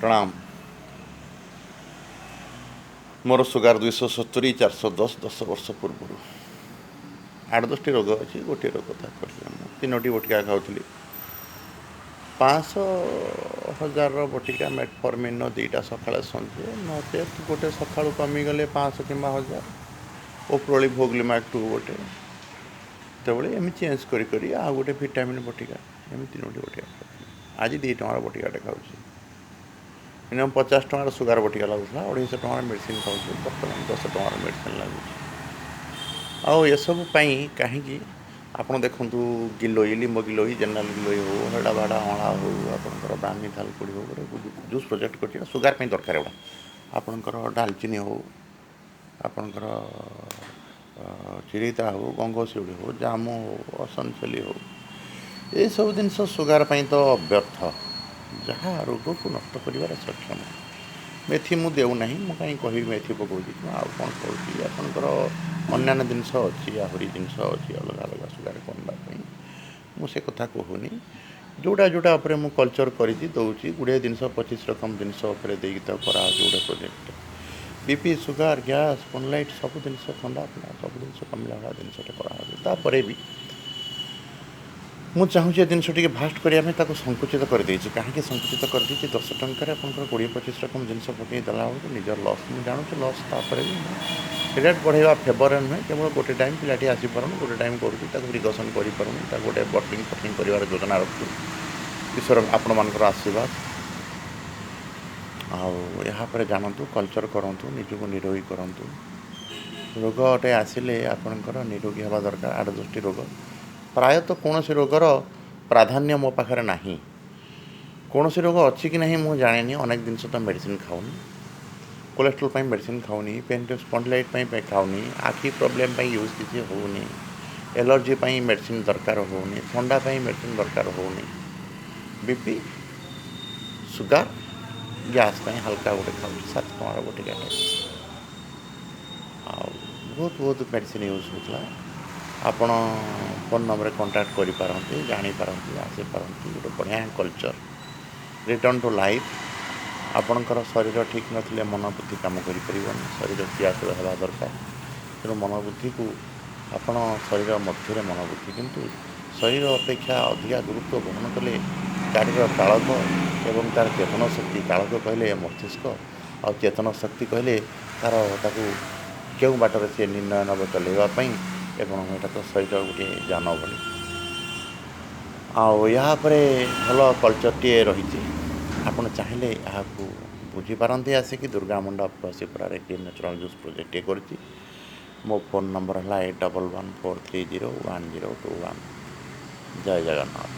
प्रणाम। मोर सुगार 270 410 10 वर्ष पूर्व 8-10 रोग अच्छी गोटे रोग था तीनोटी बटिका खाऊली 500,000 बटिका मेटफर्मिन दुईटा सका संजे नचे गोटे सका कमिगले 500 कि 1000 उपरली भोग्लिमाक 2 गोटे तेबले एम चेंज करी आ गोटे विटामिन बटिका एम तीनोटी बटिका खाऊली आज 2 टंकार बटिकाटे खाऊँ मिनिमम 50 टंकार सुगार बटिका लगुला 250 टंकार मेडिसिन खाऊँ बर्तमान 10 टंकार मेडिसिन लगुच आउ ये सब कहीं आप देखूँ गिलोई लिंब गिलोई जेनराल गिलोई हो हेड़ा बाड़ा अँला हो आपंकर ब्राह्मी थालकुड़ी हो गोटे जूस प्रोजेक्ट कर सुगार दरकार एवं आपंकर डालचिनी हो आपंकर चिरिता हो गंगशिउड़ी हो जामु हो असनचली हो ये सब जिन सुगार तो व्यर्थ जहाँ रोग को नष्ट कर सक्षम मेथी मुझे देना मुझे कहीं कह मेथी पकाऊँ आउ कौन करूँ आपंकर अन्य जिनस अच्छी आहरी जिनस अच्छी अलग अलग सुगार करने मुझे कथा कहूनी जोड़ा जोड़ा मुझे कल्चर कर दूसरी गुड़े जिन 25 रकम जिनस देगी गोटे project BP sugar gas spondylitis सब जिन थंडा फंडा सब जिन कमिला भाया जिनटे करापर भी मुझे चाहूँ जिनस टी भास्ट करने संकुचित करदे कहीं संकुचित करदे 10 टंकार आप 20-25 रकम जिनस पकई देला निजर लस मुझे जानूँ लस तापर भी रेट बढ़ेगा फेवर नुहे केवल गोटे टाइम पिलाटी आसीपार गोटे टाइम करूँ प्रिकसन कर गोटे बटलिंग फटलिंग कर योजना रखू ईश्वर आपण मानकर आशीर्वाद आपर जानतु कल्चर करूँ निजक निरोगी करूँ रोगटे आसिले आपणकर निरोगी हवा दरकार 8-10 रोग प्रायतः कौन सी रोगर प्राधान्य मो पाखे ना कौन सी रोग अच्छी कि नहीं मुझे जाने अनेक जिनस तो मेडिसिन खाऊनी कोलेस्ट्रोल मेडिसिन खाऊनी पेन स्पॉन्डिलाइट खाऊनी आखि प्रोब्लेम यूज किसी होनी एलर्जी मेडिसिन दरकार होनी ठंडा मेडिसिन दरकार होनी बीपी सुगार गैस हल्का गोटे खाऊ 7 टंकार बटिका बहुत बहुत मेडिसिन यूज होता आपण फोन नंबर कांटेक्ट करें जापारती आसीपारती गोटे बढ़िया कल्चर रिटर्न टू लाइफ आपणकर शरीर ठीक नथिले मन बुद्धि काम कर शरीर क्रियाशील होगा दरकार तेणु मन बुद्धि को आपण शरीर मध्य मन बुद्धि किंतु शरीर अपेक्षा अधिका गुरुत्व बहन कले गाड़ीर चालक एवं तार चेतन शक्ति चालक कहले मस्तिष्क आ चेतन शक्ति कहले तार ताकू क्यों बाटर से निर्णय नब चलवाई एवं यहाँ तो शरीर गोटे जान भली आपर भल कल्चरटे रही आपड़ चाहिए यहाँ बुझीपारती आसिक दुर्गा मंडप शिवपुरा नेचुरल जूस प्रोजेक्ट कर मो फोन नंबर है 8114301021 जय जगन्नाथ।